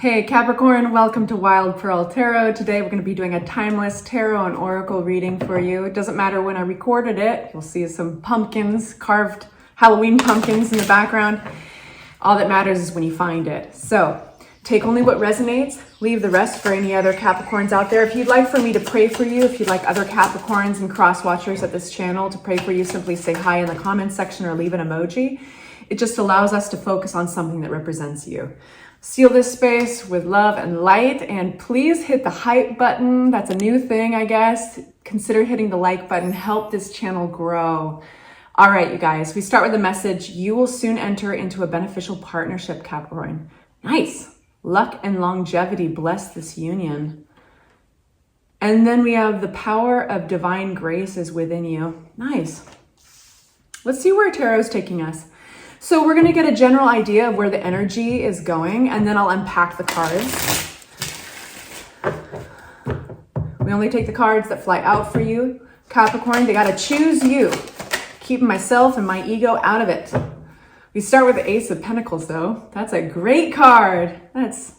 Hey Capricorn, welcome to Wild Pearl Tarot. Today we're going to be doing a timeless tarot and oracle reading for you. It doesn't matter when I recorded it. You'll see some pumpkins, carved Halloween pumpkins in the background. All that matters is when you find it. So take only what resonates, leave the rest for any other Capricorns out there. If you'd like for me to pray for you, if you'd like other Capricorns and cross watchers at this channel to pray for you, simply say hi in the comments section or leave an emoji. It just allows us to focus on something that represents you. Seal this space with love and light, and please hit the hype button. That's a new thing, I guess. Consider hitting the like button. Help this channel grow. All right, you guys, we start with a message. You will soon enter into a beneficial partnership, Capricorn. Nice. Luck and longevity bless this union. And then we have the power of divine grace is within you. Nice. Let's see where tarot is taking us. So we're going to get a general idea of where the energy is going, and then I'll unpack the cards. We only take the cards that fly out for you, Capricorn. They got to choose you. Keeping myself and my ego out of it. We start with the Ace of Pentacles, though. That's a great card. That's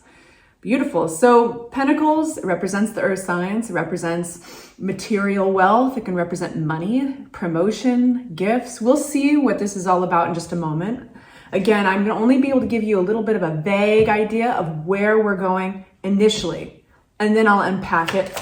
beautiful. So Pentacles represents the earth signs. It represents material wealth. It can represent money, promotion, gifts. We'll see what this is all about in just a moment. Again, I'm going to only be able to give you a little bit of a vague idea of where we're going initially, and then I'll unpack it.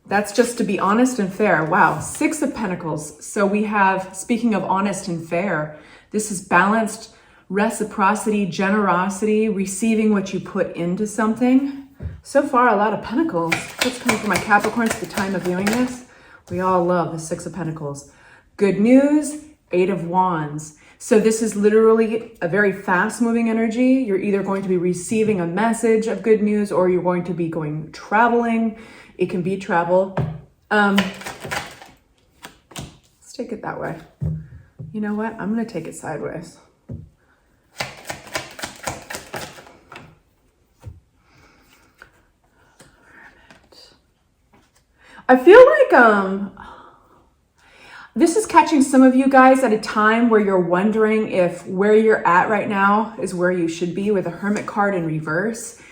That's just to be honest and fair. Wow, Six of Pentacles. So we have, speaking of honest and fair, this is balanced reciprocity, generosity, receiving what you put into something. So far, a lot of Pentacles. What's coming for my Capricorns at the time of viewing this? We all love the Six of Pentacles. Good news, Eight of Wands. So this is literally a very fast-moving energy. You're either going to be receiving a message of good news or you're going to be going traveling. It can be travel. Let's take it that way. You know what? I'm going to take it sideways. I feel like this is catching some of you guys at a time where you're wondering if where you're at right now is where you should be, with a Hermit card in reverse.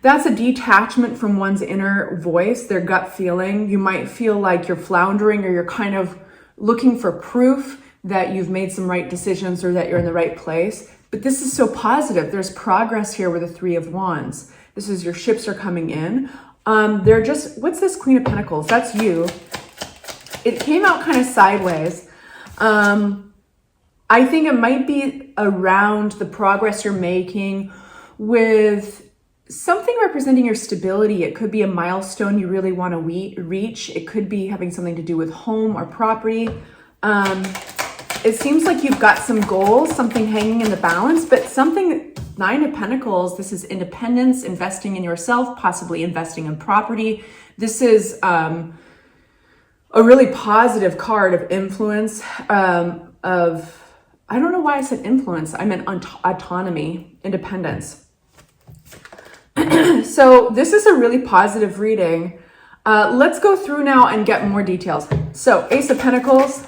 That's a detachment from one's inner voice, their gut feeling. You might feel like you're floundering, or you're kind of looking for proof that you've made some right decisions or that you're in the right place. But this is so positive. There's progress here with the Three of Wands. This is your ships are coming in. They're just, what's this Queen of Pentacles? That's you. It came out kind of sideways. I think it might be around the progress you're making with something representing your stability. It could be a milestone you really want to reach. It could be having something to do with home or property. It seems like you've got some goals, something hanging in the balance, but something, Nine of Pentacles, this is independence, investing in yourself, possibly investing in property. This is a really positive card of influence, I don't know why I said influence. I meant autonomy, independence. So this is a really positive reading. Let's go through now and get more details. So Ace of Pentacles.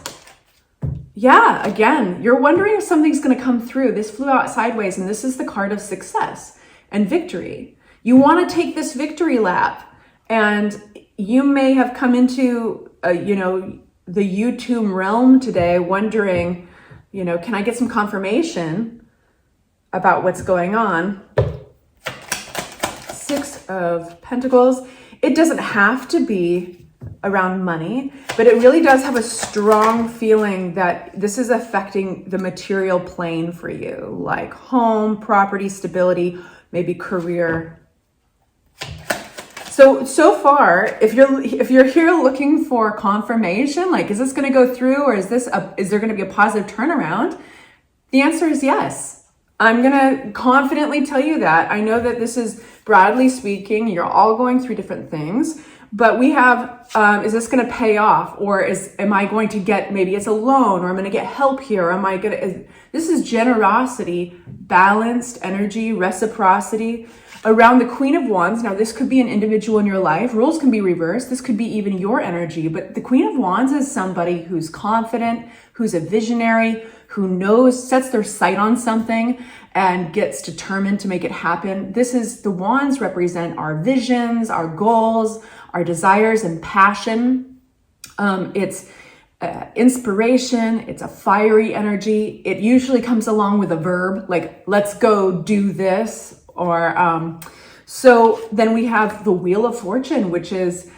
Yeah, again, you're wondering if something's going to come through. This flew out sideways, and this is the card of success and victory. You want to take this victory lap, and you may have come into, the YouTube realm today wondering, can I get some confirmation about what's going on? Six of Pentacles. It doesn't have to be around money, but it really does have a strong feeling that this is affecting the material plane for you, like home, property, stability, maybe career. So far, if you're here looking for confirmation, like, is this going to go through, or is there going to be a positive turnaround? The answer is yes. I'm going to confidently tell you that. I know that this is, broadly speaking, you're all going through different things, But we have, is this going to pay off? Or am I going to get, maybe it's a loan, or I'm going to get help here. Or this is generosity, balanced energy, reciprocity around the Queen of Wands. Now, this could be an individual in your life. Roles can be reversed. This could be even your energy. But the Queen of Wands is somebody who's confident, who's a visionary, who knows, sets their sight on something and gets determined to make it happen. The wands represent our visions, our goals, our desires and passion. It's inspiration. It's a fiery energy. It usually comes along with a verb, like, let's go do this. Or so then we have the Wheel of Fortune, which is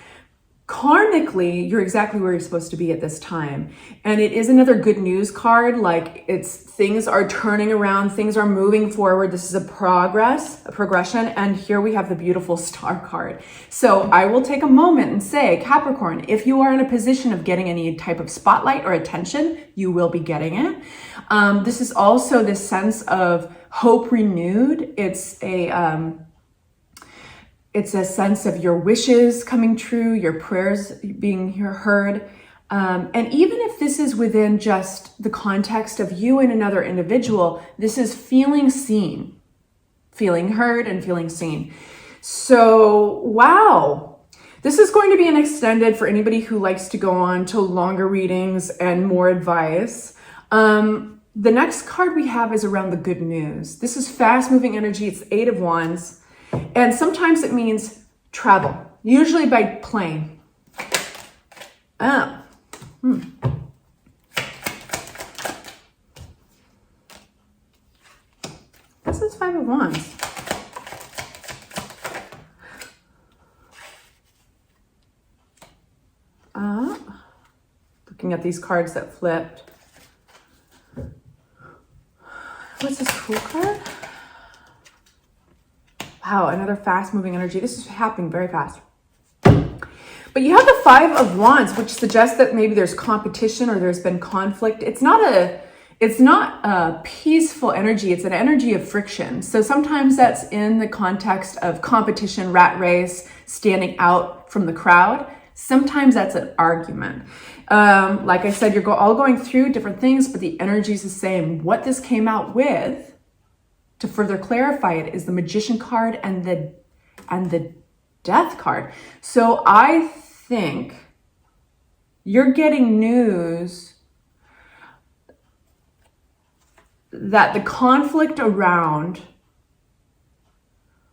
karmically, you're exactly where you're supposed to be at this time. And it is another good news card. Like, things are turning around, things are moving forward. This is a progression. And here we have the beautiful Star card. So I will take a moment and say, Capricorn, if you are in a position of getting any type of spotlight or attention, you will be getting it. This is also this sense of hope renewed. It's a sense of your wishes coming true, your prayers being heard. And even if this is within just the context of you and another individual, this is feeling seen, feeling heard and feeling seen. So, wow. This is going to be an extended for anybody who likes to go on to longer readings and more advice. The next card we have is around the good news. This is fast moving energy. It's 8 of Wands. And sometimes it means travel, usually by plane. This is 5 of Wands. Looking at these cards that flipped. What's this Fool card? Wow, another fast-moving energy. This is happening very fast. But you have the 5 of Wands, which suggests that maybe there's competition or there's been conflict. It's not a peaceful energy. It's an energy of friction. So sometimes that's in the context of competition, rat race, standing out from the crowd. Sometimes that's an argument. Like I said, you're all going through different things, but the energy is the same. What this came out with, to further clarify it, is the Magician card and the Death card. So I think you're getting news that the conflict around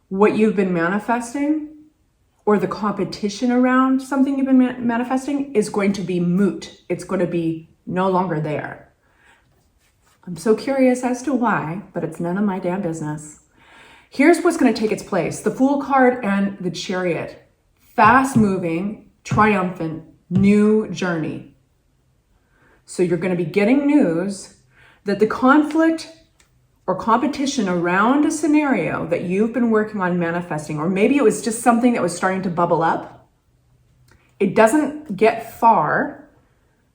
what you've been manifesting, or the competition around something you've been manifesting, is going to be moot. It's going to be no longer there. I'm so curious as to why, but it's none of my damn business. Here's what's going to take its place. The Fool card and the Chariot. Fast-moving, triumphant, new journey. So you're going to be getting news that the conflict or competition around a scenario that you've been working on manifesting, or maybe it was just something that was starting to bubble up, it doesn't get far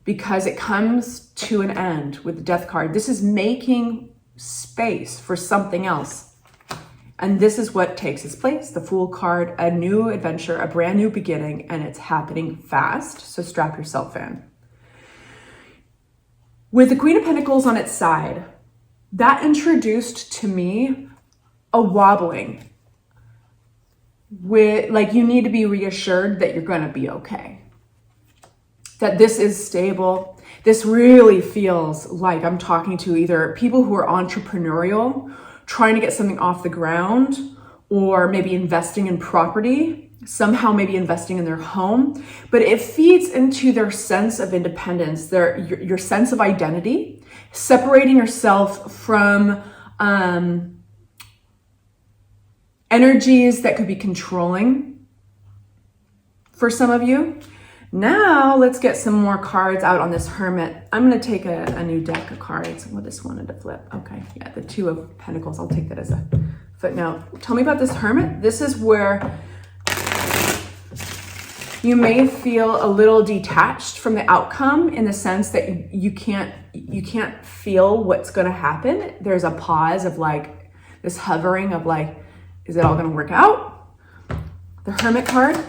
because it comes to an end with the Death card. This is making space for something else. And this is what takes its place. The Fool card, a new adventure, a brand new beginning, and it's happening fast. So strap yourself in. With the Queen of Pentacles on its side, that introduced to me a wobbling. Like, you need to be reassured that you're going to be okay. That this is stable. This really feels like I'm talking to either people who are entrepreneurial, trying to get something off the ground, or maybe investing in property, somehow maybe investing in their home. But it feeds into their sense of independence, your sense of identity, separating yourself from energies that could be controlling for some of you. Now let's get some more cards out on this Hermit. I'm going to take a new deck of cards. Well, this wanted to flip. Okay, yeah, the 2 of Pentacles. I'll take that as a footnote. Tell me about this Hermit. This is where you may feel a little detached from the outcome, in the sense that you can't feel what's going to happen. There's a pause of like this hovering of like, is it all going to work out? The Hermit card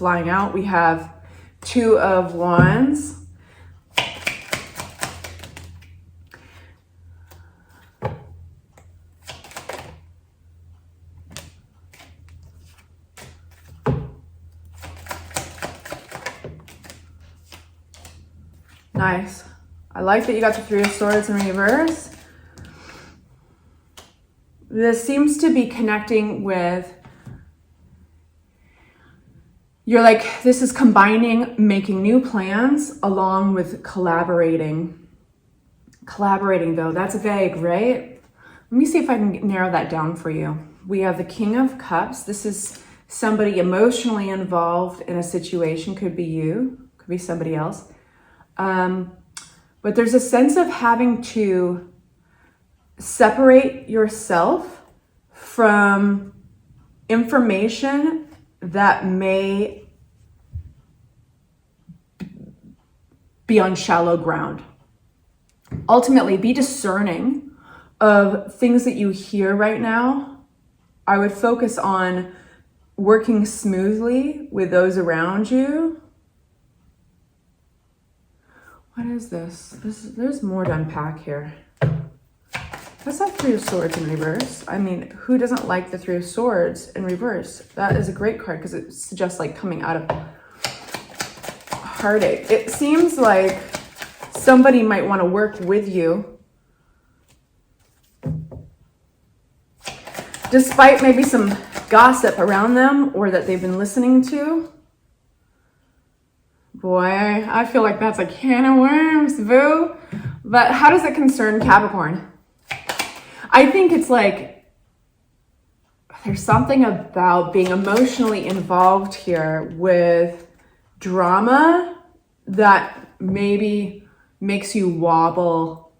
flying out. We have Two of Wands. Nice. I like that you got the Three of Swords in reverse. This seems to be connecting with, you're like, this is combining making new plans along with collaborating. Collaborating though, that's vague, right? Let me see if I can narrow that down for you. We have the King of Cups. This is somebody emotionally involved in a situation. Could be you, could be somebody else. But there's a sense of having to separate yourself from information that may be on shallow ground. Ultimately, be discerning of things that you hear right now. I would focus on working smoothly with those around you. What is this? There's more to unpack here. That's that Three of Swords in reverse. I mean, who doesn't like the Three of Swords in reverse? That is a great card because it suggests like coming out of heartache. It seems like somebody might want to work with you despite maybe some gossip around them or that they've been listening to. Boy, I feel like that's a can of worms, boo. But how does it concern Capricorn? I think it's like there's something about being emotionally involved here with drama that maybe makes you wobble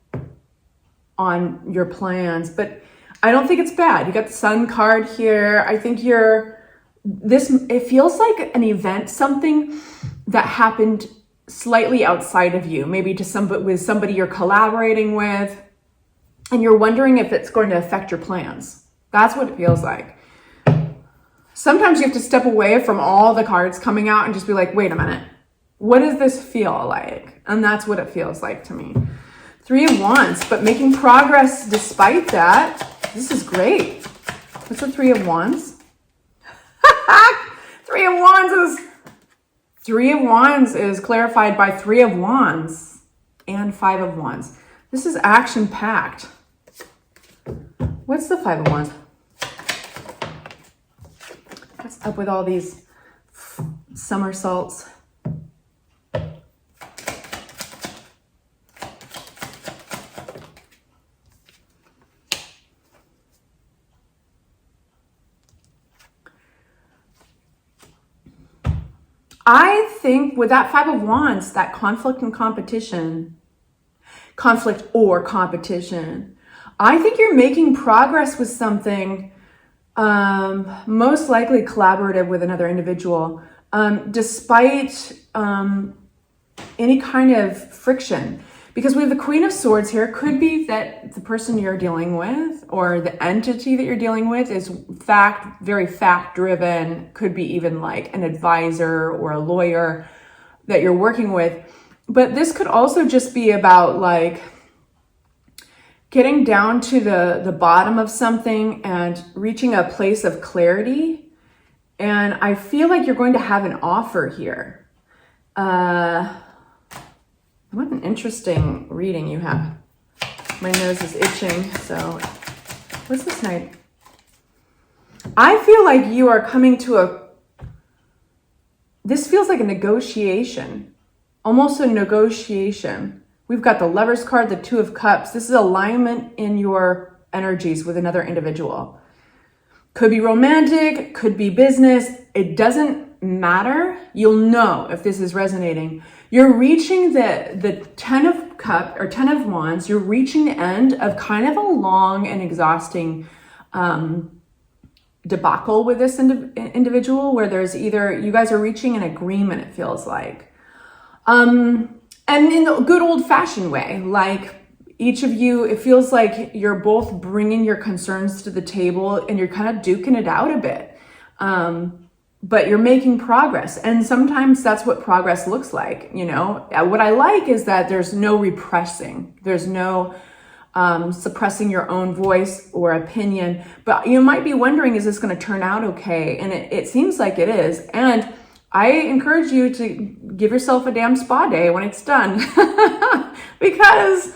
on your plans. But I don't think it's bad. You got the Sun card here. I think it feels like an event, something that happened slightly outside of you, maybe with somebody you're collaborating with, and you're wondering if it's going to affect your plans. That's what it feels like. Sometimes you have to step away from all the cards coming out and just be like, wait a minute, what does this feel like? And that's what it feels like to me. Three of Wands, but making progress despite that. This is great. What's the Three of Wands? Three of Wands is clarified by Three of Wands and Five of Wands. This is action-packed. What's the Five of Wands? What's up with all these somersaults? I think with that Five of Wands, that conflict or competition, I think you're making progress with something, most likely collaborative with another individual, despite any kind of friction. Because we have the Queen of Swords here. Could be that the person you're dealing with or the entity that you're dealing with is very fact-driven. Could be even like an advisor or a lawyer that you're working with. But this could also just be about like getting down to the bottom of something and reaching a place of clarity. And I feel like you're going to have an offer here. What an interesting reading you have. My nose is itching, so what's this night? I feel like you are coming to this feels like a negotiation, almost a negotiation. We've got the Lover's card, the Two of Cups. This is alignment in your energies with another individual. Could be romantic, could be business. It doesn't matter. You'll know if this is resonating. You're reaching the 10 of Cups or 10 of Wands. You're reaching the end of kind of a long and exhausting debacle with this individual where there's either you guys are reaching an agreement, it feels like. And in a good old-fashioned way, like each of you, it feels like you're both bringing your concerns to the table and you're kind of duking it out a bit. but you're making progress. And sometimes that's what progress looks like. You know, what I like is that there's no repressing. There's no suppressing your own voice or opinion. But you might be wondering, is this going to turn out okay? And it seems like it is. And I encourage you to give yourself a damn spa day when it's done. Because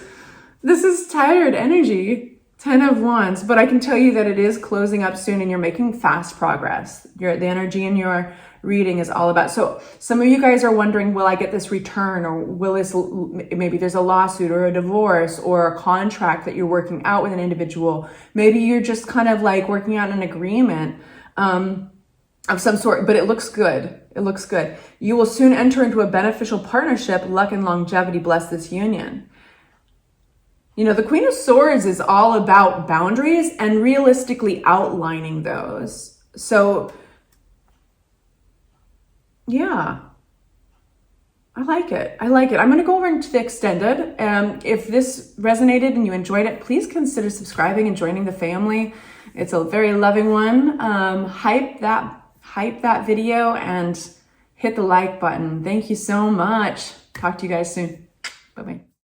this is tired energy. 10 of Wands, but I can tell you that it is closing up soon and you're making fast progress. The energy in your reading is all about. So some of you guys are wondering, will I get this return, or will this, maybe there's a lawsuit or a divorce or a contract that you're working out with an individual. Maybe you're just kind of like working out an agreement of some sort, but it looks good. It looks good. You will soon enter into a beneficial partnership. Luck and longevity bless this union. You know, the Queen of Swords is all about boundaries and realistically outlining those. So, yeah, I like it. I like it. I'm going to go over into the extended. If this resonated and you enjoyed it, please consider subscribing and joining the family. It's a very loving one. Hype that video and hit the like button. Thank you so much. Talk to you guys soon. Bye-bye.